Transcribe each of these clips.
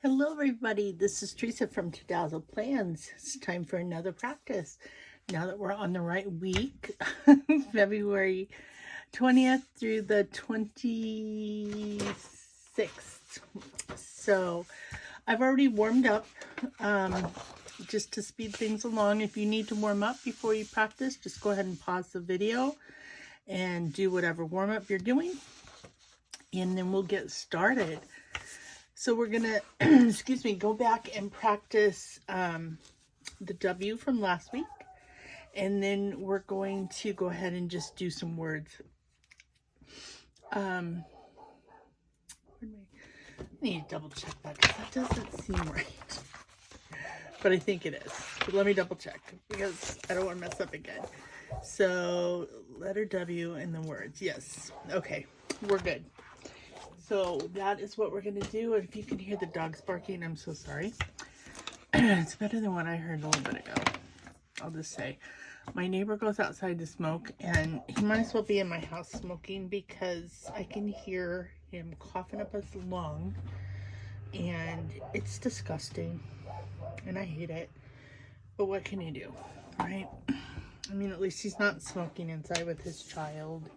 Hello, everybody. This is Teresa from Todazzle Plans. It's time for another practice. Now that we're on the right week, February 20th through the 26th. So I've already warmed up just to speed things along. If you need to warm up before you practice, just go ahead and pause the video and do whatever warm up you're doing. And then we'll get started. So we're going to, excuse me, go back and practice the W from last week. And then we're going to go ahead and just do some words. I need to double check that because that doesn't seem right. But I think it is. But let me double check because I don't want to mess up again. So letter W and the words. Yes. Okay. We're good. So that is what we're going to do. And if you can hear the dogs barking, I'm so sorry. It's better than what I heard a little bit ago. I'll just say. My neighbor goes outside to smoke, and he might as well be in my house smoking because I can hear him coughing up his lung. And it's disgusting. And I hate it. But what can you do? Right? I mean, at least he's not smoking inside with his child.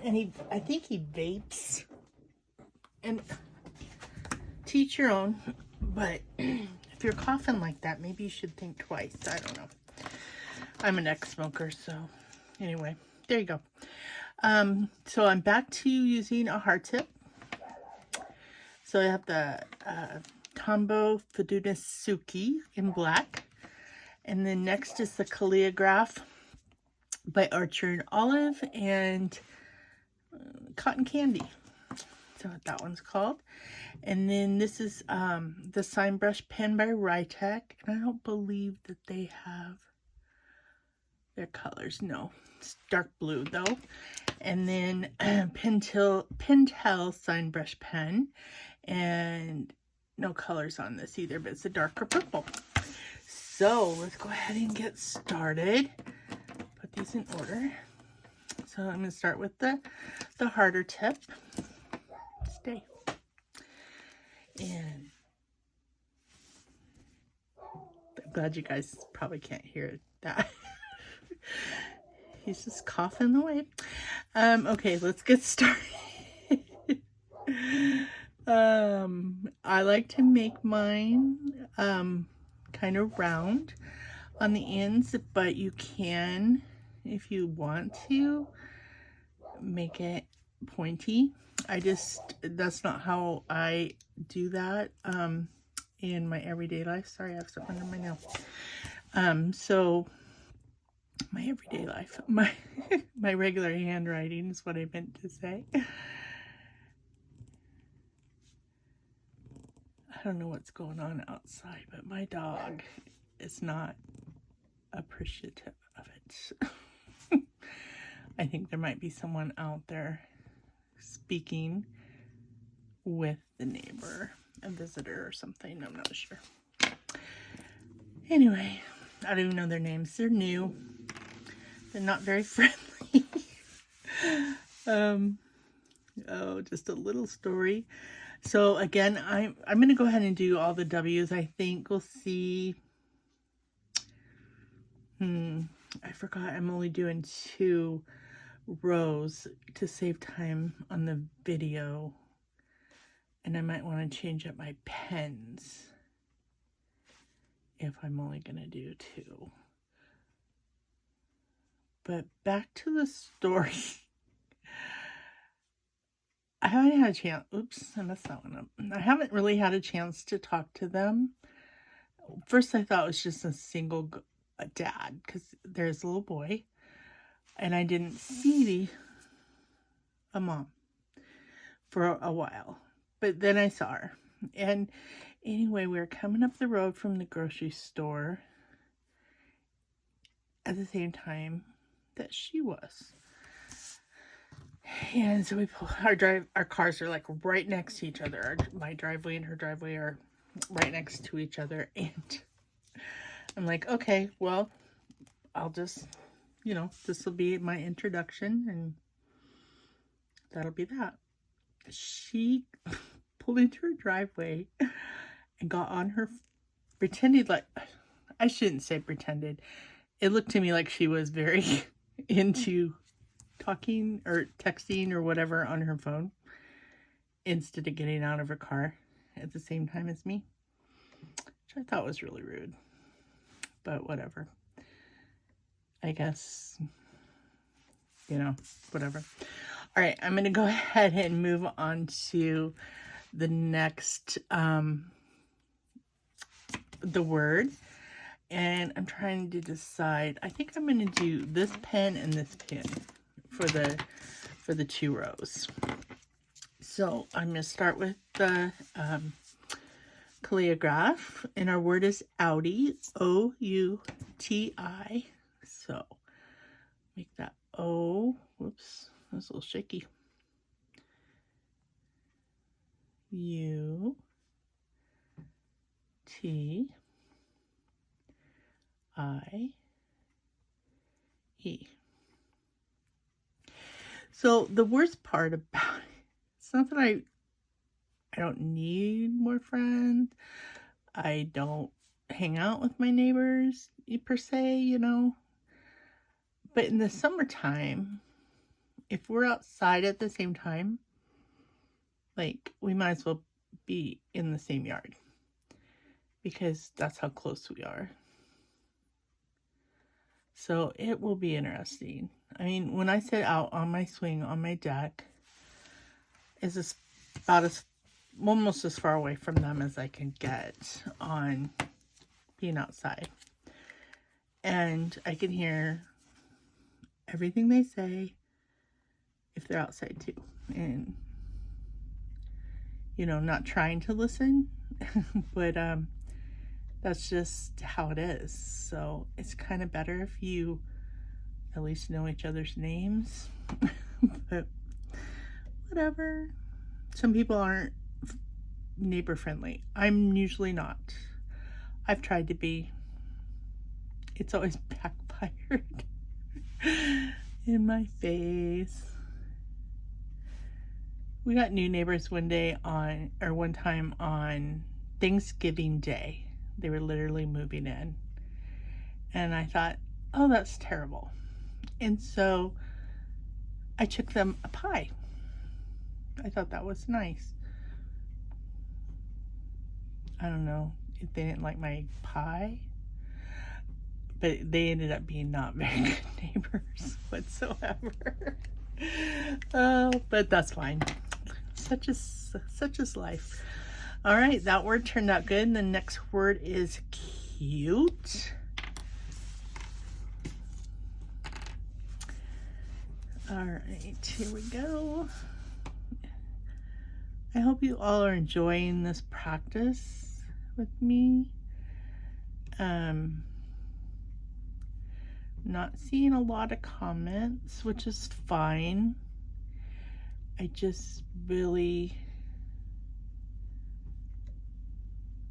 And I think he vapes. And teach your own. But if you're coughing like that, maybe you should think twice. I don't know. I'm an ex-smoker, so anyway, there you go. So I'm back to using a heart tip. So I have the Tombow Fudunisuke in black. And then next is the Calligraph by Archer and Olive and Cotton Candy. So what that one's called. And then this is the Sign Brush pen by Rytec. And I don't believe that they have their colors. No, it's dark blue though. And then Pentel Sign Brush pen. And no colors on this either, but it's a darker purple. So let's go ahead and get started. Put these in order. So I'm going to start with the harder tip. Stay. And I'm glad you guys probably can't hear that. He's just coughing away. Okay, let's get started. I like to make mine kind of round on the ends, but you can, if you want to, make it pointy. That's not how I do that in my everyday life. Sorry, I have something under my nail. So my everyday life, my regular handwriting is what I meant to say. I don't know what's going on outside, but my dog is not appreciative of it. I think there might be someone out there speaking with the neighbor, a visitor or something. I'm not sure. Anyway, I don't even know their names. They're new. They're not very friendly. Oh, just a little story. So again, I'm going to go ahead and do all the W's. I think we'll see. I forgot I'm only doing 2 rows to save time on the video. And I might want to change up my pens if I'm only going to do 2. But back to the story. I haven't had a chance. Oops, I messed that one up. I haven't really had a chance to talk to them. First, I thought it was just a single dad because there's a little boy, and I didn't see a mom for a while. But then I saw her, and anyway, we were coming up the road from the grocery store at the same time that she was. And so we pull our cars are like right next to each other. My driveway and her driveway are right next to each other. And I'm like, okay, well, I'll just, this will be my introduction and that'll be that. She pulled into her driveway and got on her, pretended like, I shouldn't say pretended. It looked to me like she was very into talking or texting or whatever on her phone instead of getting out of her car at the same time as me, which I thought was really rude, but whatever. I guess, you know, whatever. All right, I'm going to go ahead and move on to the next, the word. And I'm trying to decide. I think I'm going to do this pen and this pen for the 2 rows. So I'm going to start with the calligraph, and our word is Outi, O-U-T-I. So make that O. Whoops, that's a little shaky. U-T-I-E. So the worst part about it, it's not that I don't need more friends. I don't hang out with my neighbors per se, you know. But in the summertime, if we're outside at the same time, like, we might as well be in the same yard because that's how close we are. So it will be interesting. I mean, when I sit out on my swing on my deck, is about almost as far away from them as I can get on being outside. And I can hear everything they say if they're outside too. And, you know, not trying to listen, but that's just how it is. So it's kind of better if you at least know each other's names. But whatever. Some people aren't neighbor friendly. I'm usually not. I've tried to be. It's always backfired in my face. We got new neighbors one time on Thanksgiving Day. They were literally moving in. And I thought, oh, that's terrible. And so I took them a pie. I thought that was nice. I don't know if they didn't like my pie, but they ended up being not very good neighbors whatsoever. But that's fine. Such is life. All right, that word turned out good. And the next word is cute. All right, here we go. I hope you all are enjoying this practice with me. Not seeing a lot of comments, which is fine. I just really,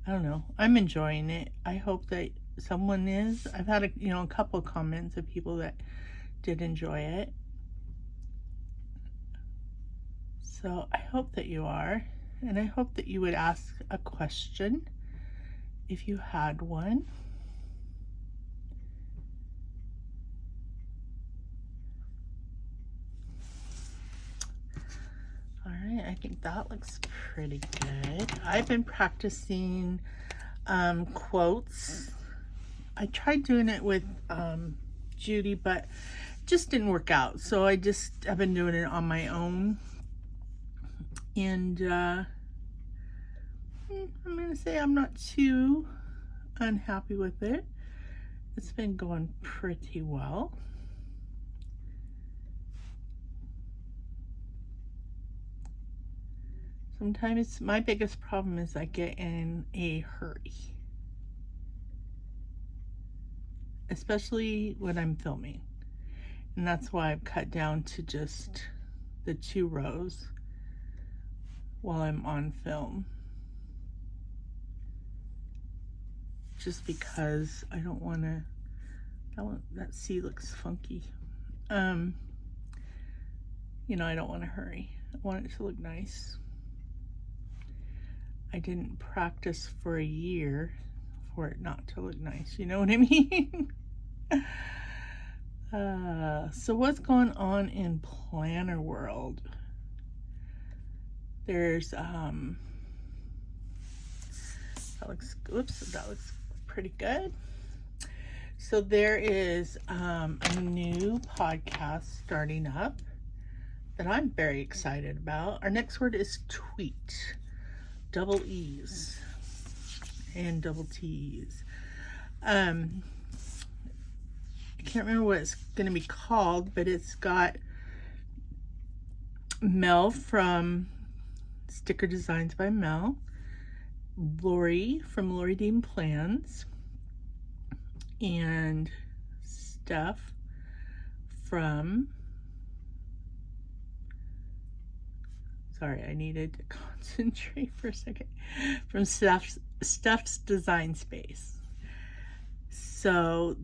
I don't know. I'm enjoying it. I hope that someone is. I've had a couple of comments of people that did enjoy it. So I hope that you are, and I hope that you would ask a question if you had one. All right, I think that looks pretty good. I've been practicing quotes. I tried doing it with Judy, but it just didn't work out. So I just have been doing it on my own. And I'm going to say I'm not too unhappy with it. It's been going pretty well. Sometimes my biggest problem is I get in a hurry. Especially when I'm filming. And that's why I've cut down to just the 2 rows while I'm on film. Just because I don't want to, that C looks funky. I don't want to hurry. I want it to look nice. I didn't practice for a year for it not to look nice. You know what I mean? So what's going on in planner world? There's that looks pretty good. So there is a new podcast starting up that I'm very excited about. Our next word is tweet. Double E's and double T's. I can't remember what it's going to be called, but it's got Mel from Sticker Designs by Mel, Lori from Lori Dean Plans, and Steph from, sorry, I needed to concentrate for a second, from Steph's Design Space. So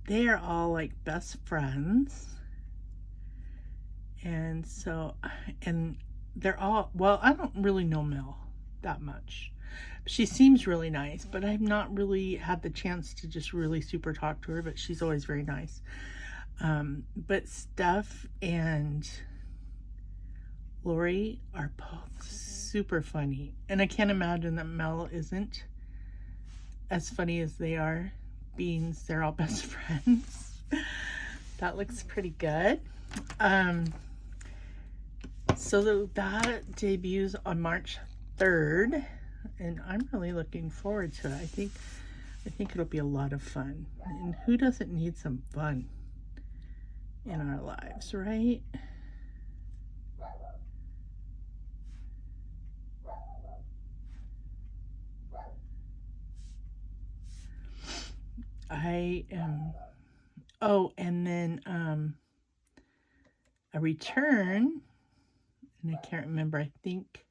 they are all like best friends. And so, and they're all, well, I don't really know Mel that much. She seems really nice, but I've not really had the chance to just really super talk to her, but she's always very nice. But Steph and Lori are both super funny. And I can't imagine that Mel isn't as funny as they are, being they're all best friends. That looks pretty good. So that debuts on March 3rd, and I'm really looking forward to it. I think it'll be a lot of fun. And who doesn't need some fun in our lives, right? I am, oh, and then a return, and I can't remember, I think,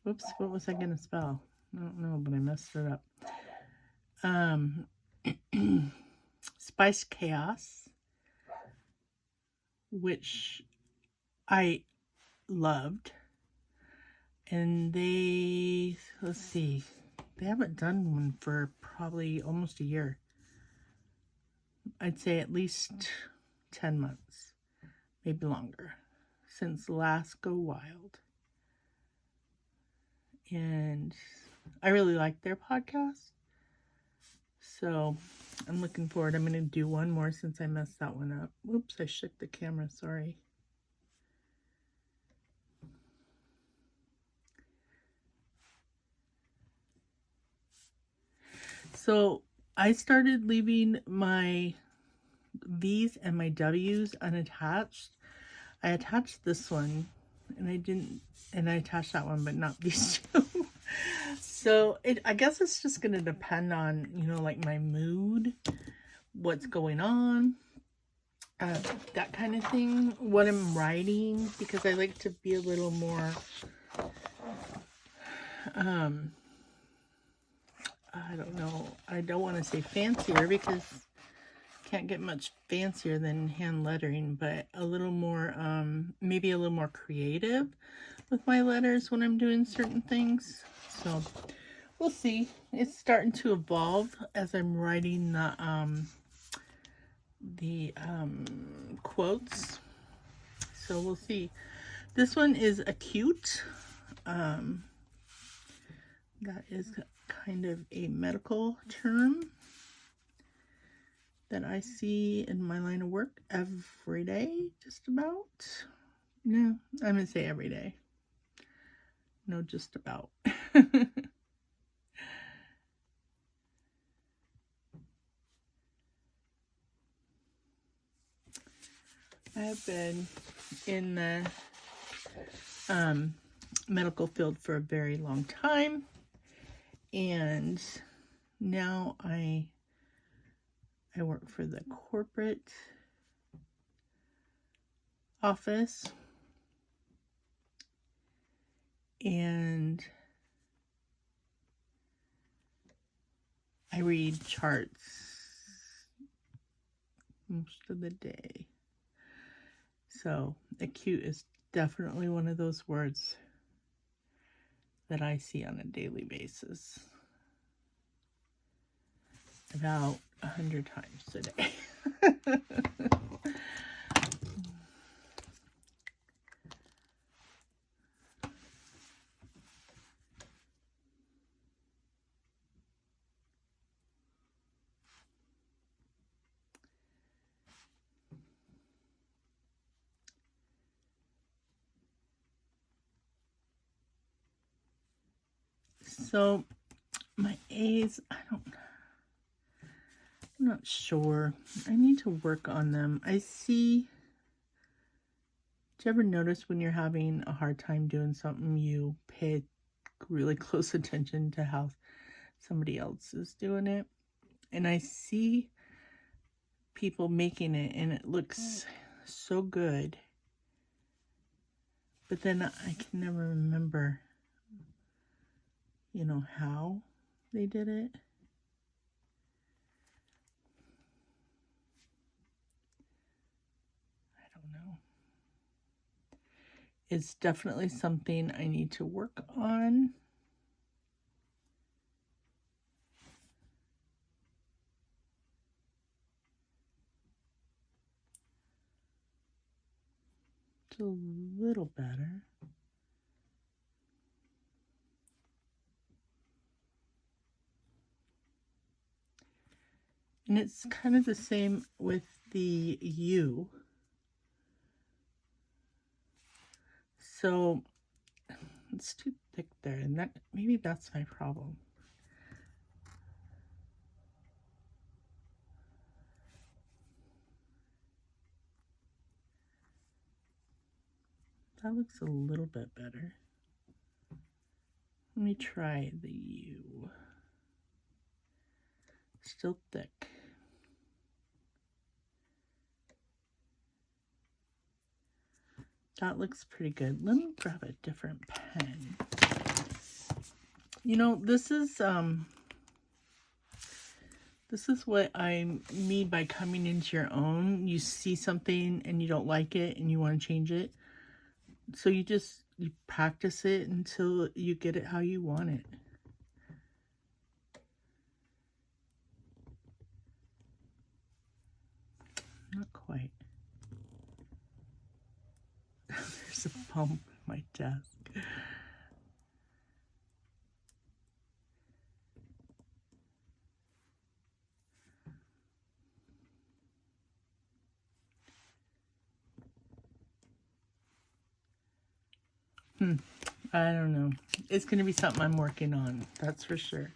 whoops, what was I going to spell? I don't know, but I messed it up. Spice Chaos, which I loved, and they, let's see, they haven't done one for probably almost a year. I'd say at least 10 months, maybe longer, since last Go Wild. And I really like their podcast. So I'm looking forward. I'm going to do one more since I messed that one up. Oops, I shook the camera, sorry. So I started leaving my V's and my W's unattached. I attached this one and I attached that one, but not these two. So I guess it's just going to depend on, you know, like my mood, what's going on, that kind of thing, what I'm writing, because I like to be a little more, I don't know, I don't want to say fancier because can't get much fancier than hand lettering, but a little more, maybe a little more creative with my letters when I'm doing certain things. So we'll see. It's starting to evolve as I'm writing the quotes. So we'll see. This one is acute. That is kind of a medical term that I see in my line of work every day, just about. No, I'm going to say every day. No, just about. I've been in the medical field for a very long time, and now I work for the corporate office, and I read charts most of the day. So acute is definitely one of those words that I see on a daily basis. About 100 times a day. So my A's, I'm not sure. I need to work on them. I see, do you ever notice when you're having a hard time doing something, you pay really close attention to how somebody else is doing it? And I see people making it and it looks so good. But then I can never remember, you know, how they did it. I don't know. It's definitely something I need to work on. It's a little better. And it's kind of the same with the U. So it's too thick there, and that maybe that's my problem. That looks a little bit better. Let me try the U. Still thick. That looks pretty good. Let me grab a different pen. You know, this is what I mean by coming into your own. You see something and you don't like it and you want to change it. So you practice it until you get it how you want it. Not quite. There's a bump on my desk. I don't know. It's going to be something I'm working on. That's for sure.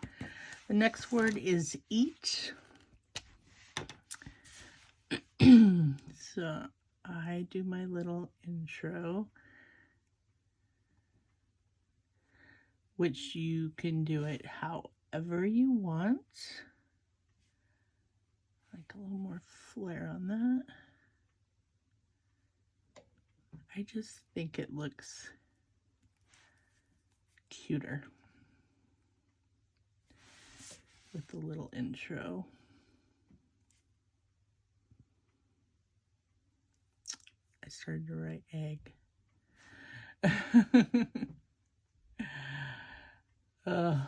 The next word is eat. So I do my little intro, which you can do it however you want. Like a little more flair on that. I just think it looks cuter with the little intro. I started to write egg.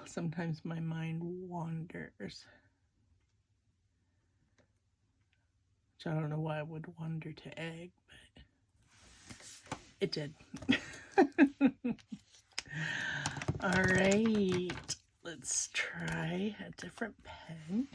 Sometimes my mind wanders. Which I don't know why I would wander to egg, but it did. All right, let's try a different pen.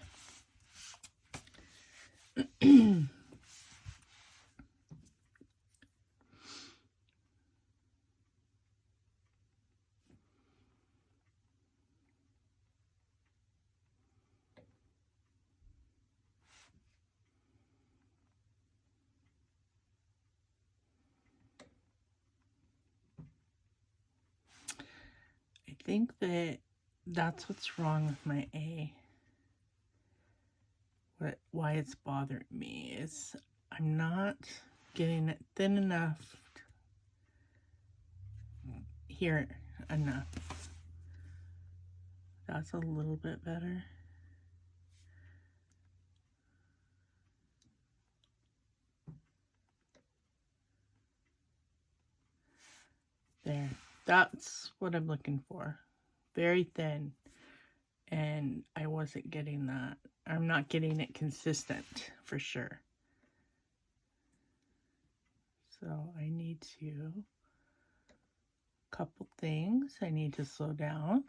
I think that's what's wrong with my A. Why it's bothering me is I'm not getting it thin enough here enough. That's a little bit better. There. That's what I'm looking for. Very thin. And I wasn't getting that. I'm not getting it consistent for sure. So I need to, couple things. I need to slow down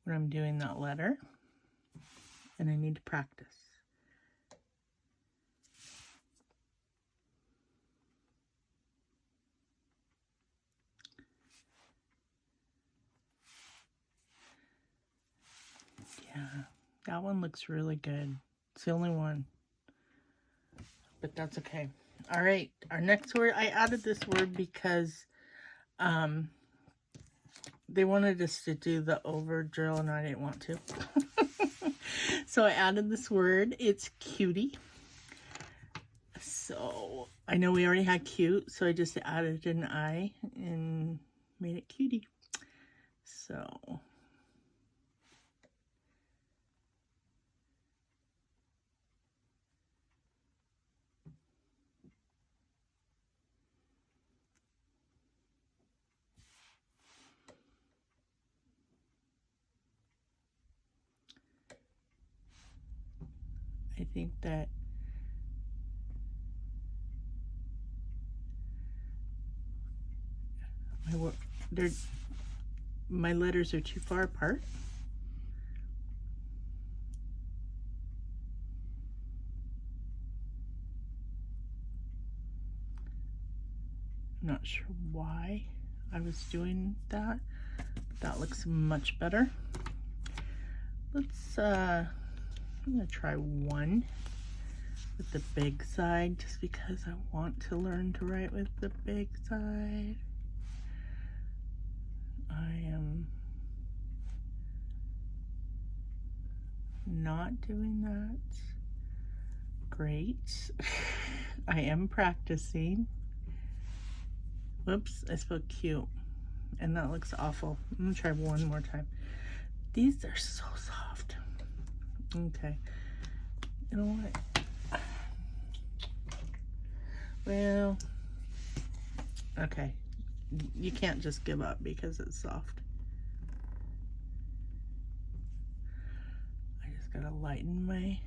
when I'm doing that letter. And I need to practice. Yeah, that one looks really good. It's the only one. But that's okay. All right, our next word, I added this word because they wanted us to do the over drill and I didn't want to. So I added this word. It's cutie. So I know we already had cute, so I just added an I and made it cutie. So I think that my letters are too far apart. I'm not sure why I was doing that, but that looks much better. Let's I'm gonna try one with the big side just because I want to learn to write with the big side. I am not doing that great. I am practicing. Whoops, I spelled cute and that looks awful. I'm gonna try one more time. These are so soft. Okay, you know what? Well, okay, you can't just give up because it's soft. I just gotta lighten my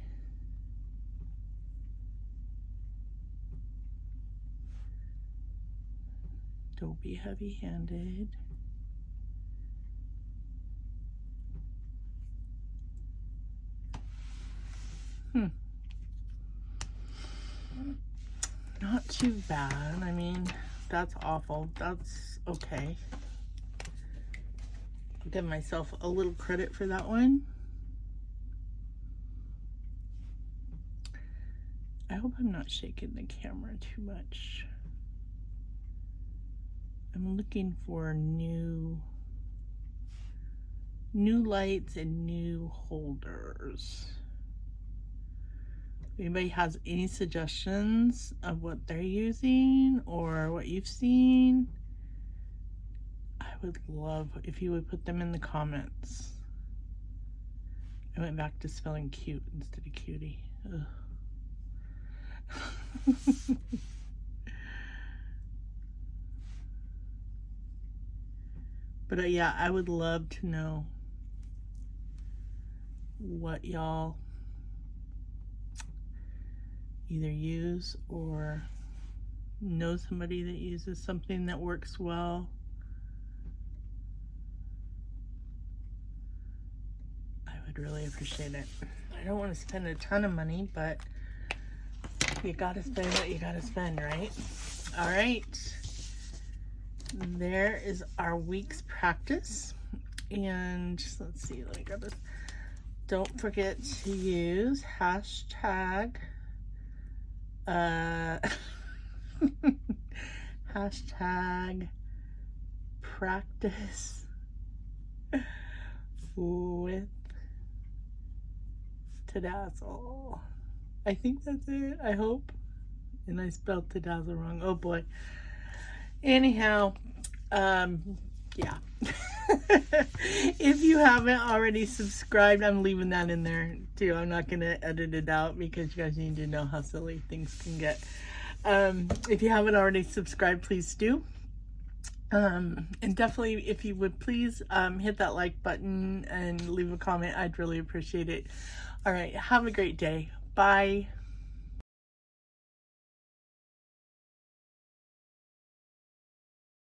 don't be heavy-handed. Not too bad. I mean, that's awful. That's okay. I'll give myself a little credit for that one. I hope I'm not shaking the camera too much. I'm looking for new lights and new holders. If anybody has any suggestions of what they're using or what you've seen, I would love if you would put them in the comments. I went back to spelling cute instead of cutie. But yeah, I would love to know what y'all either use or know somebody that uses something that works well. I would really appreciate it. I don't want to spend a ton of money, but you gotta spend what you gotta spend, right? All right. There is our week's practice. And let's see, let me grab this. Don't forget to use hashtag hashtag practice with Tadazzle. I think that's it, I hope. And I spelled Tadazzle wrong. Oh boy. Anyhow, yeah. If you haven't already subscribed, I'm leaving that in there too. I'm not going to edit it out because you guys need to know how silly things can get. If you haven't already subscribed, please do. And definitely, if you would please hit that like button and leave a comment, I'd really appreciate it. All right, have a great day. Bye.